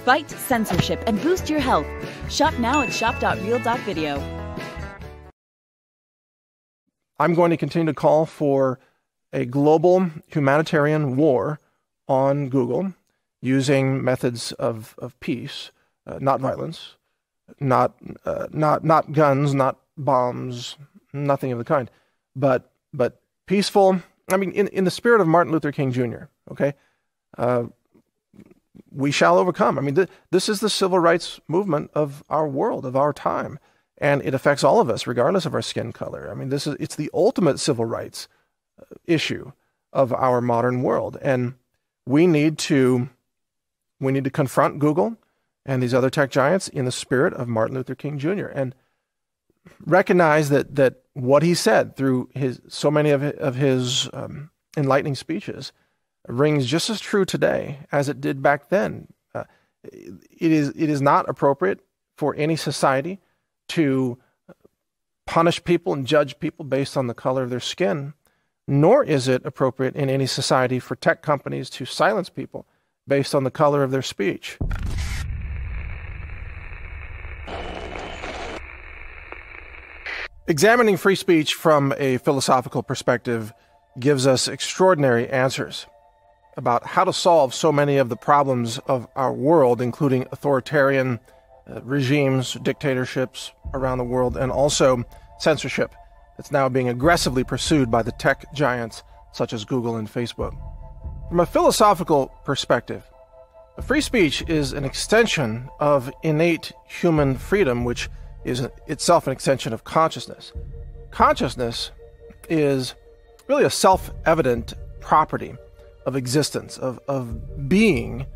Fight censorship and boost your health. Shop now at shop.real.video. I'm going to continue to call for a global humanitarian war on Google using methods of peace, not violence, not guns, not bombs, nothing of the kind, but peaceful. I mean, in the spirit of Martin Luther King Jr., okay? We shall overcome. I mean, this is the civil rights movement of our world, of our time, and it affects all of us, regardless of our skin color. I mean, it's the ultimate civil rights issue of our modern world, and we need to confront Google and these other tech giants in the spirit of Martin Luther King Jr. and recognize that what he said through so many of his enlightening speeches rings just as true today as it did back then. It is not appropriate for any society to punish people and judge people based on the color of their skin, nor is it appropriate in any society for tech companies to silence people based on the color of their speech. Examining free speech from a philosophical perspective gives us extraordinary answers about how to solve so many of the problems of our world, including authoritarian regimes, dictatorships around the world, and also censorship that's now being aggressively pursued by the tech giants such as Google and Facebook. From a philosophical perspective, free speech is an extension of innate human freedom, which is itself an extension of consciousness. Consciousness is really a self-evident property of existence, of being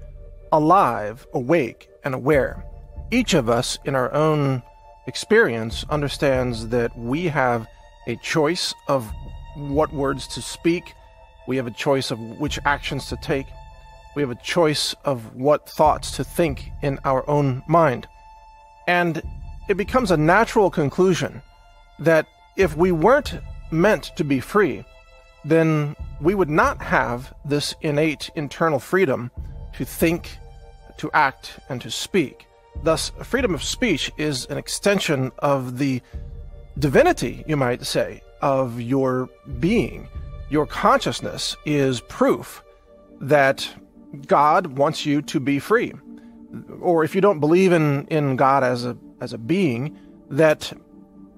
alive, awake, and aware. Each of us, in our own experience, understands that we have a choice of what words to speak. We have a choice of which actions to take. We have a choice of what thoughts to think in our own mind. And it becomes a natural conclusion that if we weren't meant to be free, then we would not have this innate internal freedom to think, to act, and to speak. Thus, freedom of speech is an extension of the divinity, you might say, of your being. Your consciousness is proof that God wants you to be free. Or if you don't believe in God as a being, that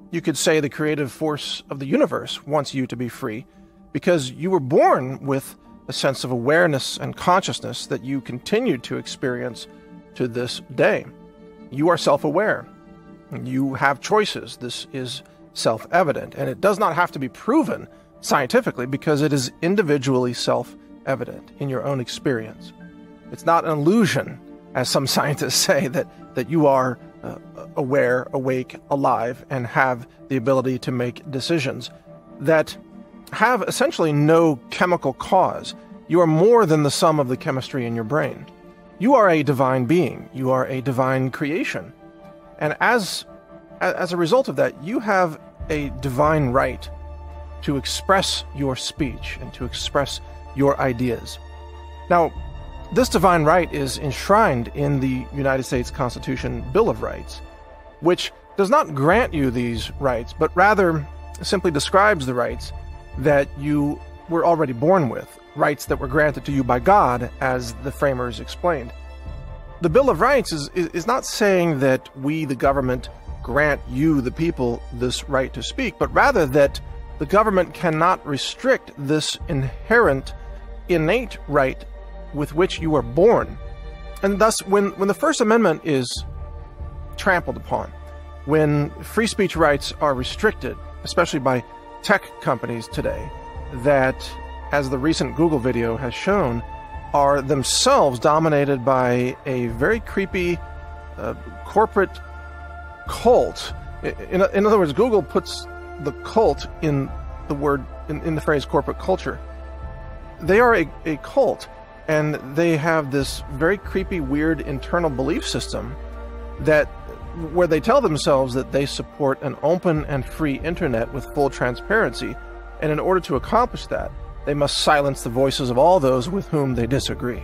you could say the creative force of the universe wants you to be free, because you were born with a sense of awareness and consciousness that you continue to experience to this day. You are self-aware. You have choices. This is self-evident, and it does not have to be proven scientifically because it is individually self-evident in your own experience. It's not an illusion, as some scientists say, that you are aware, awake, alive, and have the ability to make decisions that have essentially no chemical cause. You are more than the sum of the chemistry in your brain. You are a divine being. You are a divine creation. And as a result of that, you have a divine right to express your speech and to express your ideas. Now, this divine right is enshrined in the United States Constitution Bill of Rights, which does not grant you these rights, but rather simply describes the rights that you were already born with, rights that were granted to you by God, as the framers explained. The Bill of Rights is not saying that we, the government, grant you, the people, this right to speak, but rather that the government cannot restrict this inherent, innate right with which you are born. And thus, when the First Amendment is trampled upon, when free speech rights are restricted, especially by tech companies today, that, as the recent Google video has shown, are themselves dominated by a very creepy corporate cult. In other words, Google puts the cult in the word, in the phrase corporate culture. They are a cult, and they have this very creepy, weird internal belief system where they tell themselves that they support an open and free internet with full transparency, and in order to accomplish that, they must silence the voices of all those with whom they disagree.